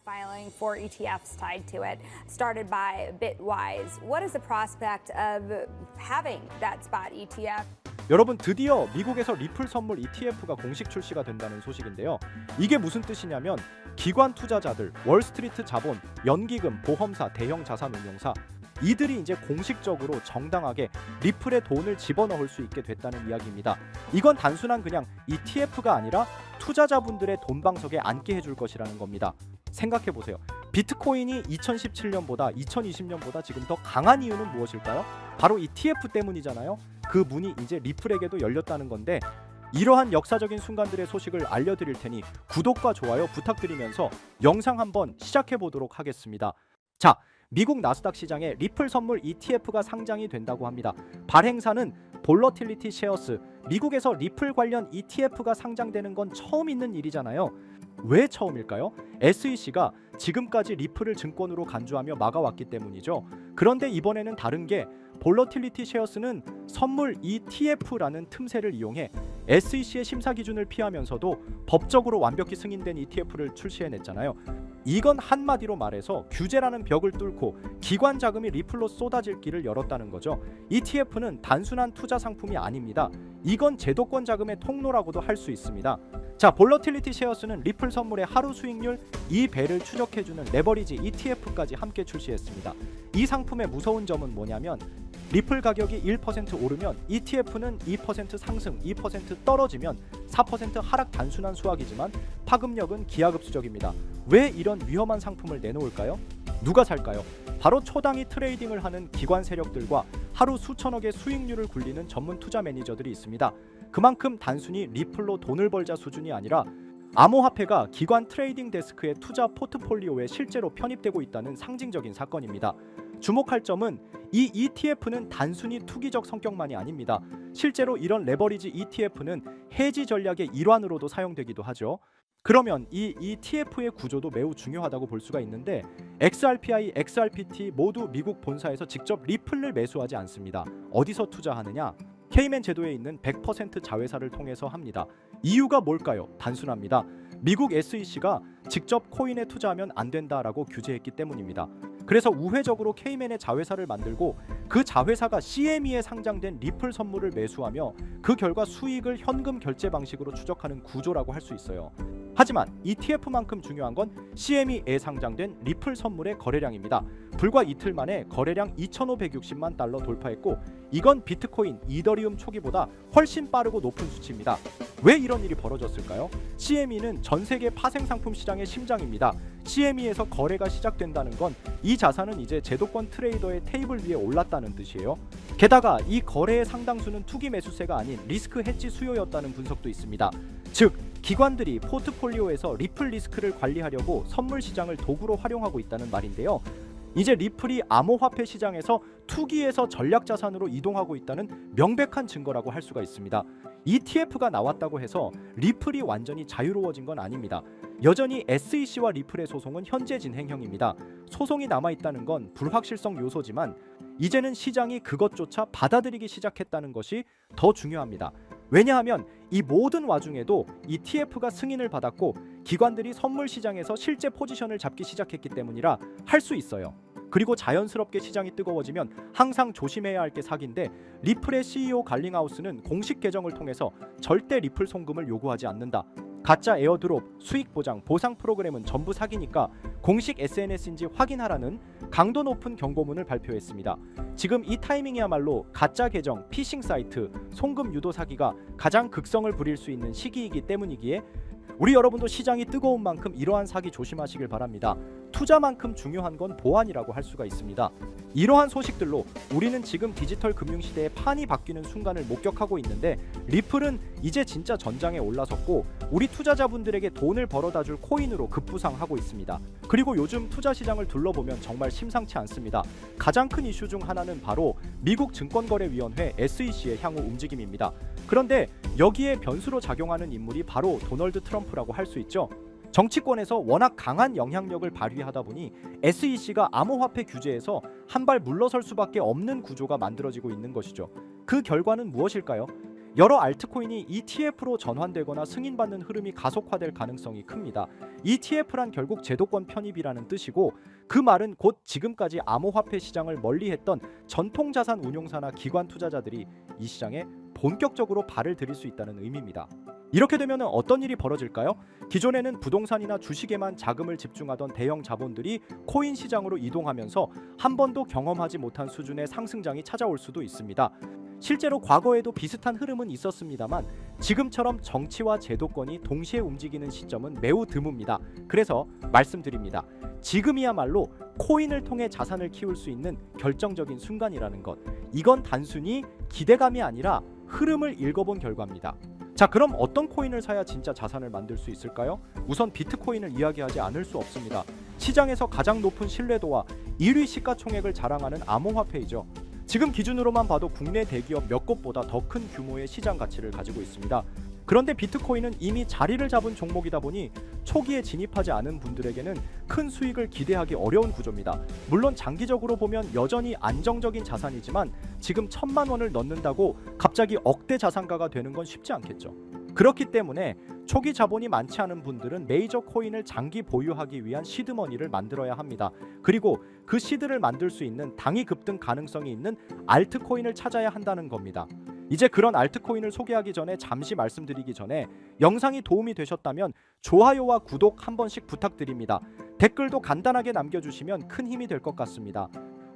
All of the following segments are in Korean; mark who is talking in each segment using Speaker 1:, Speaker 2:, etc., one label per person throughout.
Speaker 1: filing for ETFs tied to it, started by Bitwise. What is the prospect of having that spot ETF?
Speaker 2: 여러분, 드디어 미국에서 리플 선물 ETF가 공식 출시가 된다는 소식인데요. 이게 무슨 뜻이냐면 기관 투자자들, 월스트리트 자본, 연기금, 보험사, 대형 자산운용사 이들이 이제 공식적으로 정당하게 리플에 돈을 집어넣을 수 있게 됐다는 이야기입니다. 이건 단순한 그냥 ETF가 아니라 투자자분들의 돈방석에 앉게 해줄 것이라는 겁니다. 생각해보세요. 비트코인이 2017년보다 2020년보다 지금 더 강한 이유는 무엇일까요? 바로 ETF 때문이잖아요. 그 문이 이제 리플에게도 열렸다는 건데, 이러한 역사적인 순간들의 소식을 알려드릴 테니 구독과 좋아요 부탁드리면서 영상 한번 시작해 보도록 하겠습니다. 자, 미국 나스닥 시장에 리플 선물 ETF가 상장이 된다고 합니다. 발행사는 볼러틸리티 쉐어스. 미국에서 리플 관련 ETF가 상장되는 건 처음 있는 일이잖아요. 왜 처음일까요? SEC가 지금까지 리플을 증권으로 간주하며 막아왔기 때문이죠. 그런데 이번에는 다른 게, 볼러틸리티 쉐어스는 선물 ETF라는 틈새를 이용해 SEC의 심사 기준을 피하면서도 법적으로 완벽히 승인된 ETF를 출시해냈잖아요. 이건 한마디로 말해서 규제라는 벽을 뚫고 기관 자금이 리플로 쏟아질 길을 열었다는 거죠. ETF는 단순한 투자 상품이 아닙니다. 이건 제도권 자금의 통로라고도 할 수 있습니다. 자, 볼러틸리티 쉐어스는 리플 선물의 하루 수익률 2배를 추적해주는 레버리지 ETF까지 함께 출시했습니다. 이 상품의 무서운 점은 뭐냐면, 리플 가격이 1% 오르면 ETF는 2% 상승, 2% 떨어지면 4% 하락. 단순한 수학이지만 파급력은 기하급수적입니다. 왜 이런 위험한 상품을 내놓을까요? 누가 살까요? 바로 초당이 트레이딩을 하는 기관 세력들과 하루 수천억의 수익률을 굴리는 전문 투자 매니저들이 있습니다. 그만큼 단순히 리플로 돈을 벌자 수준이 아니라 암호화폐가 기관 트레이딩 데스크의 투자 포트폴리오에 실제로 편입되고 있다는 상징적인 사건입니다. 주목할 점은 이 ETF는 단순히 투기적 성격만이 아닙니다. 실제로 이런 레버리지 ETF는 해지 전략의 일환으로도 사용되기도 하죠. 그러면 이 ETF의 구조도 매우 중요하다고 볼 수가 있는데, XRPI, XRPT 모두 미국 본사에서 직접 리플을 매수하지 않습니다. 어디서 투자하느냐? 케이맨 제도에 있는 100% 자회사를 통해서 합니다. 이유가 뭘까요? 단순합니다. 미국 SEC가 직접 코인에 투자하면 안 된다라고 규제했기 때문입니다. 그래서 우회적으로 케이맨의 자회사를 만들고 그 자회사가 CME에 상장된 리플 선물을 매수하며 그 결과 수익을 현금 결제 방식으로 추적하는 구조라고 할 수 있어요. 하지만 ETF만큼 중요한 건 CME에 상장된 리플 선물의 거래량입니다. 불과 이틀 만에 거래량 2,560만 달러 돌파했고, 이건 비트코인, 이더리움 초기보다 훨씬 빠르고 높은 수치입니다. 왜 이런 일이 벌어졌을까요? CME는 전 세계 파생 상품 시장의 심장입니다. CME에서 거래가 시작된다는 건 이 자산은 이제 제도권 트레이더의 테이블 위에 올랐다는 뜻이에요. 게다가 이 거래의 상당수는 투기 매수세가 아닌 리스크 해지 수요였다는 분석도 있습니다. 즉, 기관들이 포트폴리오에서 리플 리스크를 관리하려고 선물 시장을 도구로 활용하고 있다는 말인데요. 이제 리플이 암호화폐 시장에서 투기에서 전략자산으로 이동하고 있다는 명백한 증거라고 할 수가 있습니다. ETF가 나왔다고 해서 리플이 완전히 자유로워진 건 아닙니다. 여전히 SEC와 리플의 소송은 현재 진행형입니다. 소송이 남아있다는 건 불확실성 요소지만 이제는 시장이 그것조차 받아들이기 시작했다는 것이 더 중요합니다. 왜냐하면 이 모든 와중에도 ETF가 승인을 받았고 기관들이 선물 시장에서 실제 포지션을 잡기 시작했기 때문이라 할 수 있어요. 그리고 자연스럽게 시장이 뜨거워지면 항상 조심해야 할 게 사기인데, 리플의 CEO 갈링하우스는 공식 계정을 통해서 절대 리플 송금을 요구하지 않는다. 가짜 에어드롭, 수익 보장, 보상 프로그램은 전부 사기니까 공식 SNS인지 확인하라는 강도 높은 경고문을 발표했습니다. 지금 이 타이밍이야말로 가짜 계정, 피싱 사이트, 송금 유도 사기가 가장 극성을 부릴 수 있는 시기이기 때문이기에 우리 여러분도 시장이 뜨거운 만큼 이러한 사기 조심하시길 바랍니다. 투자만큼 중요한 건 보안이라고 할 수가 있습니다. 이러한 소식들로 우리는 지금 디지털 금융시대의 판이 바뀌는 순간을 목격하고 있는데, 리플은 이제 진짜 전장에 올라섰고 우리 투자자분들에게 돈을 벌어다줄 코인으로 급부상하고 있습니다. 그리고 요즘 투자 시장을 둘러보면 정말 심상치 않습니다. 가장 큰 이슈 중 하나는 바로 미국 증권거래위원회 SEC의 향후 움직임입니다. 그런데 여기에 변수로 작용하는 인물이 바로 도널드 트럼프라고 할 수 있죠. 정치권에서 워낙 강한 영향력을 발휘하다 보니 SEC가 암호화폐 규제에서 한 발 물러설 수밖에 없는 구조가 만들어지고 있는 것이죠. 그 결과는 무엇일까요? 여러 알트코인이 ETF로 전환되거나 승인받는 흐름이 가속화될 가능성이 큽니다. ETF란 결국 제도권 편입이라는 뜻이고 그 말은 곧 지금까지 암호화폐 시장을 멀리했던 전통자산 운용사나 기관 투자자들이 이 시장에 본격적으로 발을 들일 수 있다는 의미입니다. 이렇게 되면 어떤 일이 벌어질까요? 기존에는 부동산이나 주식에만 자금을 집중하던 대형 자본들이 코인 시장으로 이동하면서 한 번도 경험하지 못한 수준의 상승장이 찾아올 수도 있습니다. 실제로 과거에도 비슷한 흐름은 있었습니다만 지금처럼 정치와 제도권이 동시에 움직이는 시점은 매우 드뭅니다. 그래서 말씀드립니다. 지금이야말로 코인을 통해 자산을 키울 수 있는 결정적인 순간이라는 것. 이건 단순히 기대감이 아니라 흐름을 읽어본 결과입니다. 자, 그럼 어떤 코인을 사야 진짜 자산을 만들 수 있을까요? 우선 비트코인을 이야기하지 않을 수 없습니다. 시장에서 가장 높은 신뢰도와 1위 시가총액을 자랑하는 암호화폐이죠. 지금 기준으로만 봐도 국내 대기업 몇 곳보다 더 큰 규모의 시장 가치를 가지고 있습니다. 그런데 비트코인은 이미 자리를 잡은 종목이다 보니 초기에 진입하지 않은 분들에게는 큰 수익을 기대하기 어려운 구조입니다. 물론 장기적으로 보면 여전히 안정적인 자산이지만 지금 1,000만 원을 넣는다고 갑자기 억대 자산가가 되는 건 쉽지 않겠죠. 그렇기 때문에 초기 자본이 많지 않은 분들은 메이저 코인을 장기 보유하기 위한 시드머니를 만들어야 합니다. 그리고 그 시드를 만들 수 있는 당위 급등 가능성이 있는 알트코인을 찾아야 한다는 겁니다. 이제 그런 알트코인을 소개하기 전에 잠시 말씀드리기 전에 영상이 도움이 되셨다면 좋아요와 구독 한 번씩 부탁드립니다. 댓글도 간단하게 남겨주시면 큰 힘이 될 것 같습니다.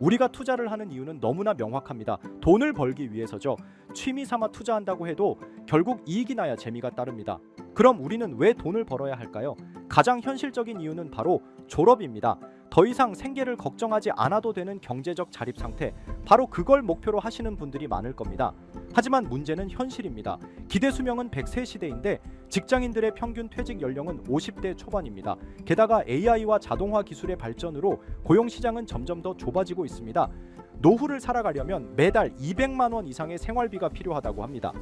Speaker 2: 우리가 투자를 하는 이유는 너무나 명확합니다. 돈을 벌기 위해서죠. 취미 삼아 투자한다고 해도 결국 이익이 나야 재미가 따릅니다. 그럼 우리는 왜 돈을 벌어야 할까요? 가장 현실적인 이유는 바로 졸업입니다. 더 이상 생계를 걱정하지 않아도 되는 경제적 자립 상태, 바로 그걸 목표로 하시는 분들이 많을 겁니다. 하지만 문제는 현실입니다. 기대 수명은 100세 시대인데 직장인들의 평균 퇴직 연령은 50대 초반입니다. 게다가 AI와 자동화 기술의 발전으로 고용 시장은 점점 더 좁아지고 있습니다. 노후를 살아가려면 매달 200만 원 이상의 생활비가 필요하다고 합니다.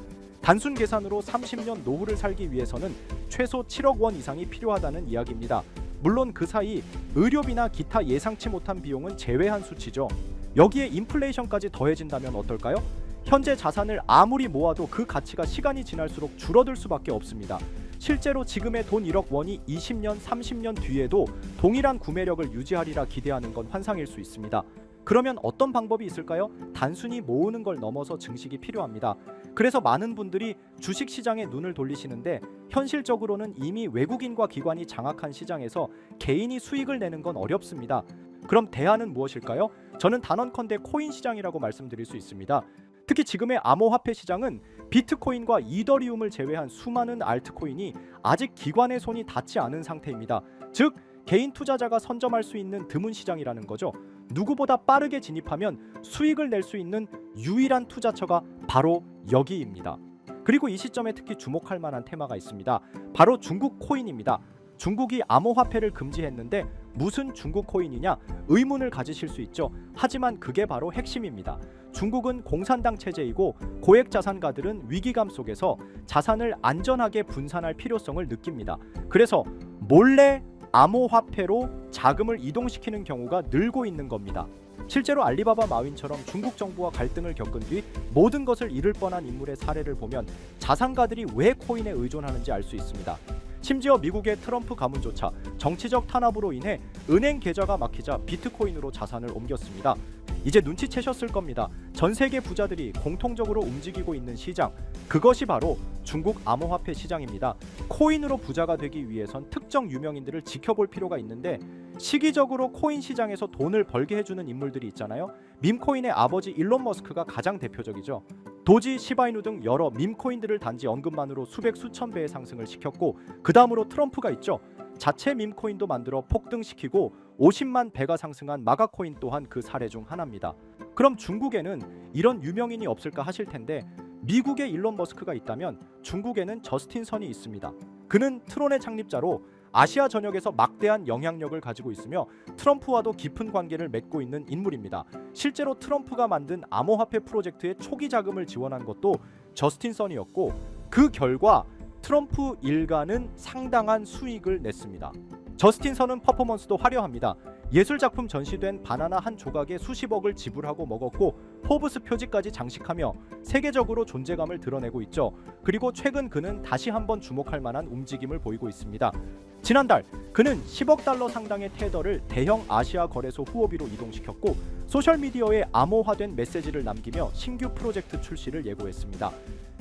Speaker 2: 단순 계산으로 30년 노후를 살기 위해서는 최소 7억 원 이상이 필요하다는 이야기입니다. 물론 그 사이 의료비나 기타 예상치 못한 비용은 제외한 수치죠. 여기에 인플레이션까지 더해진다면 어떨까요? 현재 자산을 아무리 모아도 그 가치가 시간이 지날수록 줄어들 수밖에 없습니다. 실제로 지금의 돈 1억 원이 20년, 30년 뒤에도 동일한 구매력을 유지하리라 기대하는 건 환상일 수 있습니다. 그러면 어떤 방법이 있을까요? 단순히 모으는 걸 넘어서 증식이 필요합니다. 그래서 많은 분들이 주식시장에 눈을 돌리시는데 현실적으로는 이미 외국인과 기관이 장악한 시장에서 개인이 수익을 내는 건 어렵습니다. 그럼 대안은 무엇일까요? 저는 단언컨대 코인 시장이라고 말씀드릴 수 있습니다. 특히 지금의 암호화폐 시장은 비트코인과 이더리움을 제외한 수많은 알트코인이 아직 기관의 손이 닿지 않은 상태입니다. 즉 개인 투자자가 선점할 수 있는 드문 시장이라는 거죠. 누구보다 빠르게 진입하면 수익을 낼 수 있는 유일한 투자처가 바로 여기입니다. 그리고 이 시점에 특히 주목할 만한 테마가 있습니다. 바로 중국 코인입니다. 중국이 암호화폐를 금지했는데 무슨 중국 코인이냐 의문을 가지실 수 있죠. 하지만 그게 바로 핵심입니다. 중국은 공산당 체제이고 고액 자산가들은 위기감 속에서 자산을 안전하게 분산할 필요성을 느낍니다. 그래서 몰래 암호화폐로 자금을 이동시키는 경우가 늘고 있는 겁니다. 실제로 알리바바 마윈처럼 중국 정부와 갈등을 겪은 뒤 모든 것을 잃을 뻔한 인물의 사례를 보면 자산가들이 왜 코인에 의존하는지 알 수 있습니다. 심지어 미국의 트럼프 가문조차 정치적 탄압으로 인해 은행 계좌가 막히자 비트코인으로 자산을 옮겼습니다. 이제 눈치채셨을 겁니다. 전 세계 부자들이 공통적으로 움직이고 있는 시장, 그것이 바로 중국 암호화폐 시장입니다. 코인으로 부자가 되기 위해선 특정 유명인들을 지켜볼 필요가 있는데 시기적으로 코인 시장에서 돈을 벌게 해주는 인물들이 있잖아요. 밈코인의 아버지 일론 머스크가 가장 대표적이죠. 도지, 시바이누 등 여러 밈코인들을 단지 언급만으로 수백 수천 배의 상승을 시켰고 그 다음으로 트럼프가 있죠. 자체 밈코인도 만들어 폭등시키고 50만 배가 상승한 마가코인 또한 그 사례 중 하나입니다. 그럼 중국에는 이런 유명인이 없을까 하실 텐데 미국에 일론 머스크가 있다면 중국에는 저스틴 선이 있습니다. 그는 트론의 창립자로 아시아 전역에서 막대한 영향력을 가지고 있으며 트럼프와도 깊은 관계를 맺고 있는 인물입니다. 실제로 트럼프가 만든 암호화폐 프로젝트의 초기 자금을 지원한 것도 저스틴 선이었고 그 결과 트럼프 일가는 상당한 수익을 냈습니다. 저스틴 선은 퍼포먼스도 화려합니다. 예술작품 전시된 바나나 한 조각에 수십억을 지불하고 먹었고 포브스 표지까지 장식하며 세계적으로 존재감을 드러내고 있죠. 그리고 최근 그는 다시 한번 주목할 만한 움직임을 보이고 있습니다. 지난달 그는 10억 달러 상당의 테더를 대형 아시아 거래소 후오비로 이동시켰고 소셜미디어에 암호화된 메시지를 남기며 신규 프로젝트 출시를 예고했습니다.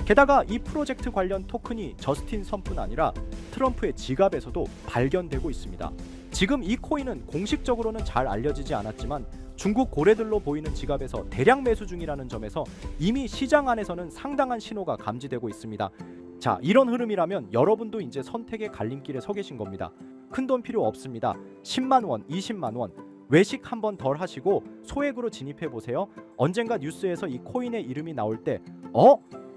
Speaker 2: 게다가 이 프로젝트 관련 토큰이 저스틴 선뿐 아니라 트럼프의 지갑에서도 발견되고 있습니다. 지금 이 코인은 공식적으로는 잘 알려지지 않았지만 중국 고래들로 보이는 지갑에서 대량 매수 중이라는 점에서 이미 시장 안에서는 상당한 신호가 감지되고 있습니다. 자, 이런 흐름이라면 여러분도 이제 선택의 갈림길에 서 계신 겁니다. 큰돈 필요 없습니다. 10만 원, 20만 원 외식 한번 덜 하시고 소액으로 진입해 보세요. 언젠가 뉴스에서 이 코인의 이름이 나올 때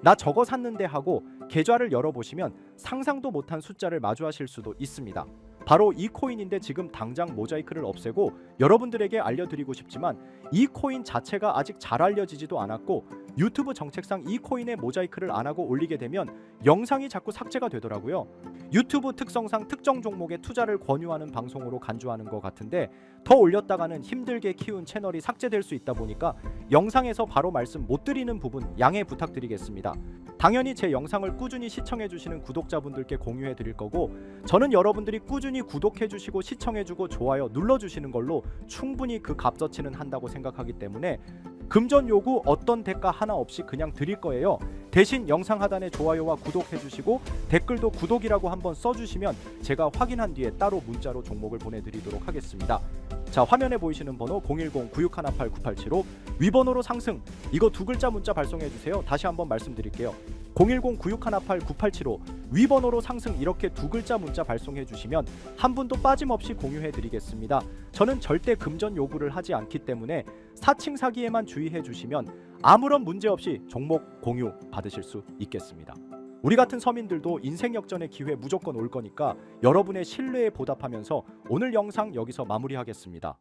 Speaker 2: 나 저거 샀는데 하고 계좌를 열어보시면 상상도 못한 숫자를 마주하실 수도 있습니다. 바로 이 코인인데 지금 당장 모자이크를 없애고 여러분들에게 알려드리고 싶지만 이 코인 자체가 아직 잘 알려지지도 않았고 유튜브 정책상 이 코인에 모자이크를 안 하고 올리게 되면 영상이 자꾸 삭제가 되더라고요. 유튜브 특성상 특정 종목에 투자를 권유하는 방송으로 간주하는 것 같은데 더 올렸다가는 힘들게 키운 채널이 삭제될 수 있다 보니까 영상에서 바로 말씀 못 드리는 부분 양해 부탁드리겠습니다. 당연히 제 영상을 꾸준히 시청해주시는 구독자분들께 공유해드릴 거고 저는 여러분들이 꾸준히 구독해주시고 시청해주고 좋아요 눌러주시는 걸로 충분히 그 값어치는 한다고 생각하기 때문에 금전 요구 어떤 대가 하나 없이 그냥 드릴 거예요. 대신 영상 하단에 좋아요와 구독해주시고 댓글도 구독이라고 한번 써주시면 제가 확인한 뒤에 따로 문자로 종목을 보내드리도록 하겠습니다. 자, 화면에 보이시는 번호 010-9618-9875 위번호로 상승 이거 두 글자 문자 발송해주세요. 다시 한번 말씀드릴게요. 010-9618-9875 위번호로 상승 이렇게 두 글자 문자 발송해 주시면 한 분도 빠짐없이 공유해 드리겠습니다. 저는 절대 금전 요구를 하지 않기 때문에 사칭 사기에만 주의해 주시면 아무런 문제 없이 종목 공유 받으실 수 있겠습니다. 우리 같은 서민들도 인생 역전의 기회 무조건 올 거니까 여러분의 신뢰에 보답하면서 오늘 영상 여기서 마무리하겠습니다.